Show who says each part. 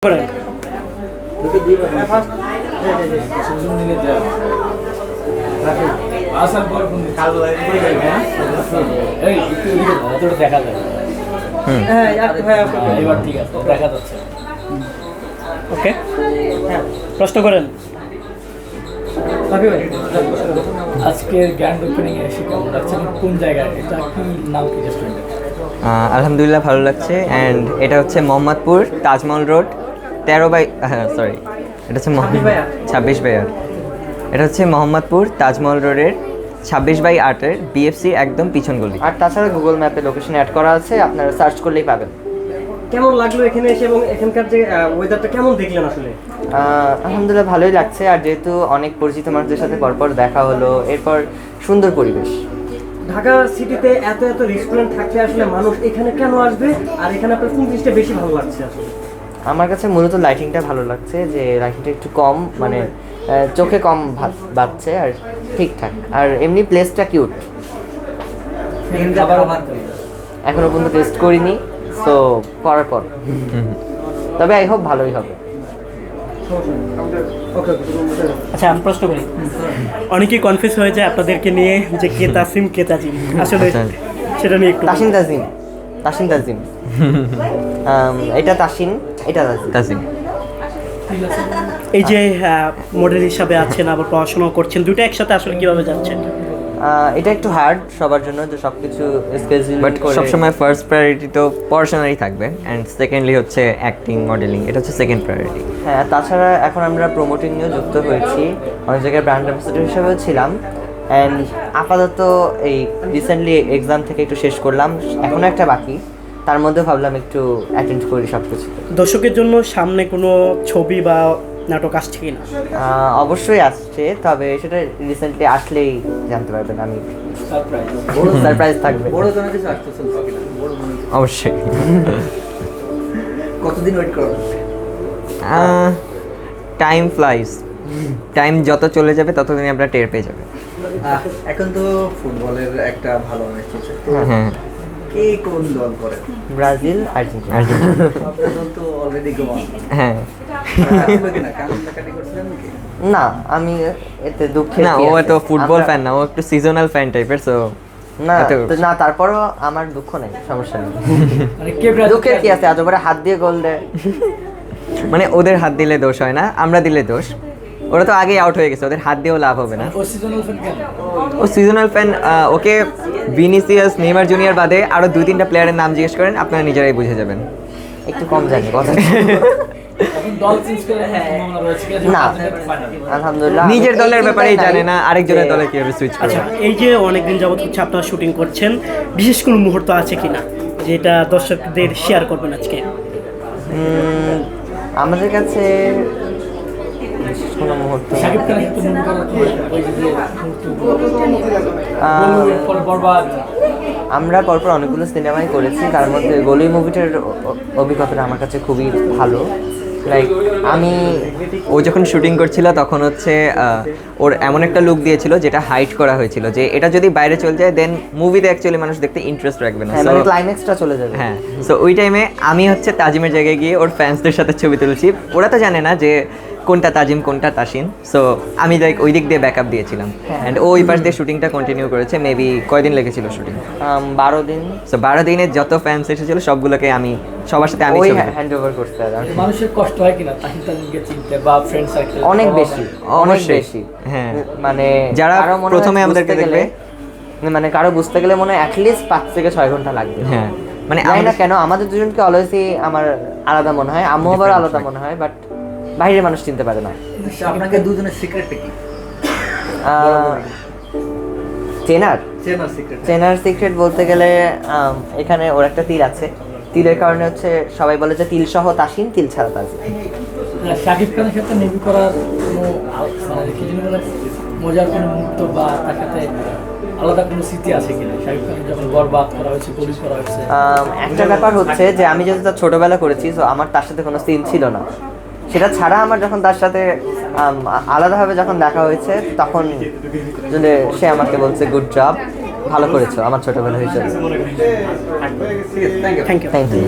Speaker 1: করেন দেখা যায়। এবার ঠিক আছে, দেখা যাচ্ছে। ওকে, প্রশ্ন করেন। আজকের গ্র্যান্ড ওপেনিং এ এসে কেমন লাগছে? কোন জায়গায় এটা, কি নাম, কি রেস্টুরেন্ট?
Speaker 2: আলহামদুলিল্লাহ ভালো লাগছে। অ্যান্ড এটা হচ্ছে মোহাম্মদপুর তাজমহল রোড 13/, সরি, এটা হচ্ছে 26/8। এটা হচ্ছে মোহাম্মদপুর তাজমহল রোডের 26/8-এর বিএফসি একদম পিছন গলি।
Speaker 3: আর তাছাড়া গুগল ম্যাপে লোকেশন অ্যাড করা আছে, আপনারা সার্চ করলেই পাবেন।
Speaker 1: কেমন লাগলো এখানে এসে এবং এখানকার যে ওয়েদারটা কেমন দেখলেন আসলে?
Speaker 3: আলহামদুলিল্লাহ ভালোই লাগছে। আর যেহেতু অনেক পরিচিত মানুষদের সাথে পরপর দেখা হলো, এরপর সুন্দর পরিবেশ।
Speaker 1: ঢাকা সিটিতে এত এত রেস্টুরেন্ট থাকলে আসলে মানুষ এখানে কেন আসবে, আর এখানে আপনার কোন জিনিসটা বেশি ভালো লাগছে আসলে?
Speaker 3: আমার কাছে মূলত লাইটিংটা ভালো লাগছে, যে লাইটিংটা একটু কম, মানে চোখে কম বাজছে আর ঠিকঠাক। আর এমনি প্লেসটা কিউট। এখনো পর্যন্ত টেস্ট করিনি, সো করার পর, তবে আই হোপ ভালোই হবে।
Speaker 1: আচ্ছা, আমি প্রশ্ন করি। অনেকেই কনফিউজ হয়ে যায় আপনাদেরকে নিয়ে, যে কে তাসিম কে তাজিম, আসলে সেটা নিয়ে একটু।
Speaker 3: তাসিন তাজিম এটা তাসিন, এটা
Speaker 2: তাজিম।
Speaker 1: এই যে মডেল হিসাবে আছেন, আবার পড়াশোনা করছেন, দুটো একসাথে আসলে কিভাবে যাচ্ছেন?
Speaker 3: এটা একটু হার্ড সবার জন্য, যে সবকিছু
Speaker 2: বাট সবসময় ফার্স্ট প্রায়োরিটি তো পড়াশোনারই থাকবে, অ্যান্ড সেকেন্ডলি হচ্ছে অ্যাক্টিং, মডেলিং, এটা হচ্ছে সেকেন্ড প্রায়োরিটি।
Speaker 3: হ্যাঁ, তাছাড়া এখন আমরা প্রমোটিং নিয়েও যুক্ত হয়েছি, অনেক জায়গায় ব্র্যান্ড অ্যাম্বাসেডর হিসেবেও ছিলাম। অ্যান্ড আপাতত এই রিসেন্টলি এক্সাম থেকে একটু শেষ করলাম, এখনও একটা বাকি, তার মধ্যে ভাবলাম একটু অ্যাটেন্ড করি সব কিছু।
Speaker 1: দর্শকের জন্য সামনে কোনো ছবি বা নাটক আসছে কিনা?
Speaker 3: অবশ্যই আসছে, তবে সেটা রিসেন্টলি আসলেই জানতে পারবেন। আমি সারপ্রাইজ থাকবে।
Speaker 2: অবশ্যই।
Speaker 4: কতদিন ওয়েট করবেন?
Speaker 2: টাইম ফ্লাইজ, টাইম যত চলে যাবে ততদিনই আমরা টের পেয়ে যাবে।
Speaker 4: এখন তো ফুটবলের একটা ভালো ম্যাচ চলছে,
Speaker 2: হ্যাঁ,
Speaker 4: কে কোন দল করে?
Speaker 3: Brazil, Argentina.
Speaker 4: আপনার দল তো অলরেডি গোল।
Speaker 2: হ্যাঁ।
Speaker 4: কান্নাকাটি করছিলেন নাকি?
Speaker 3: না, আমি এতে দুঃখের
Speaker 2: না,
Speaker 3: কি
Speaker 2: ও
Speaker 3: আছে?
Speaker 2: এত ফুটবল ফ্যান না, ও একটু সিজনাল ফ্যান টাইপের। সো
Speaker 3: না, তারপরও আমার দুঃখ নেই, সমস্যা নেই।
Speaker 1: মানে কে
Speaker 3: দুঃখের কি আছে? আজ ওপরে হাত দিয়ে গোল দেয়।
Speaker 2: মানে ওদের হাত দিলে দোষ হয় না, আমরা দিলে দোষ। ওরা তো আগেই আউট হয়ে গেছে, ওদের হাত দিয়েও লাভ হবে না। ও সিজনাল ফ্যান। ওকে ভিনিসিয়াস, নেইমার জুনিয়র বাদে আরো 2-3টা প্লেয়ারের নাম জিজ্ঞেস করেন, আপনারা নিজেরাই বুঝে যাবেন।
Speaker 3: একটু কম জানি কথা। না, আলহামদুলিল্লাহ
Speaker 2: নিজের দলের ব্যাপারেই জানে না, আরেকজনের দলে কিভাবে সুইচ করবে।
Speaker 1: আচ্ছা, এই যে অনেকদিন যাবত হচ্ছে আপনারা শুটিং করছেন, বিশেষ কোনো মুহূর্ত আছে কিনা যেটা দর্শকদের শেয়ার করবেন আজকে?
Speaker 3: আমাদের কাছে কোনো মুহূর্ত আমরা পরপর অনেকগুলো সিনেমাই করেছি, তার মধ্যে গলি মুভিটার অভিজ্ঞতাটা আমার কাছে খুবই ভালো। লাইক
Speaker 2: ও যখন শুটিং করছিল তখন হচ্ছে ওর এমন একটা লুক দিয়েছিল যেটা হাইড করা হয়েছিল, যে এটা যদি বাইরে চলে যায় দেন মুভিতে অ্যাকচুয়ালি মানুষ দেখতে ইন্টারেস্ট রাখবে না।
Speaker 3: মানে ক্লাইম্যাক্সটা চলে যাবে।
Speaker 2: হ্যাঁ, সো ওই টাইমে আমি হচ্ছে তাজিমের জায়গায় গিয়ে ওর ফ্যান্সদের সাথে ছবি তুলেছি। ওরা তো জানে না যে কোনটা তাজিম কোনটা তাসিন, সো আমি লাইক ওই দিক দিয়ে ব্যাকআপ দিয়েছিলাম। অ্যান্ড ও ওই পাশ দিয়ে শুটিংটা কন্টিনিউ করেছে। মেবি কয়দিন লেগেছিল শুটিং?
Speaker 3: 12 দিন।
Speaker 2: সো 12 দিনে যত ফ্যান্স এসেছিল সবগুলোকে আমি সবার সাথে আমি
Speaker 3: হ্যান্ড ওভার করতে।
Speaker 1: মানুষের কষ্ট হয় কিনা তাহিনকে চিনতে বা ফ্রেন্ড সার্কেল?
Speaker 3: অনেক বেশি।
Speaker 2: হ্যাঁ,
Speaker 3: মানে
Speaker 2: যারা প্রথমে আমাদেরকে দেখবে,
Speaker 3: মানে কারো বুঝতে গেলে মনে হয় অ্যাটলিস্ট 5 থেকে 6 ঘন্টা লাগবে।
Speaker 2: হ্যাঁ, মানে
Speaker 3: জানি না কেন আমাদের দুজনকে অলওয়েজই আমার আলাদা মনে হয়, আম্মু আবার আলাদা মনে হয়, বাট বাইরের মানুষ চিনতে পারে না।
Speaker 4: আপনাকে দুজনের সিক্রেটটা কি?
Speaker 3: চেনার সিক্রেট বলতে গেলে এখানে ওর একটা তিল আছে, তিলের কারণে হচ্ছে সবাই বলে যে তিল সহ তাসিন, তিল ছাড়া তাসিন।
Speaker 1: শাকিব খানের সাথে মুভি করার কোনো মজার কোনো মুহূর্ত বা তার সাথে আলাদা কোনো স্মৃতি আছে কিনা? শাকিব খানের যখন বরবাদ করা হয়েছে, পুলিশ করা হয়েছে,
Speaker 3: একটা ব্যাপার হচ্ছে যে আমি যেহেতু তার ছোটবেলা করেছি, সো আমার তার সাথে কোনো সিন ছিল না। সেটা ছাড়া আমার যখন তার সাথে আলাদাভাবে যখন দেখা হয়েছে, তখন সে আমাকে বলছে গুড জব, ভালো করেছো আমার ছোটবেলা হিসেবে।
Speaker 1: Thank you.
Speaker 3: Thank you.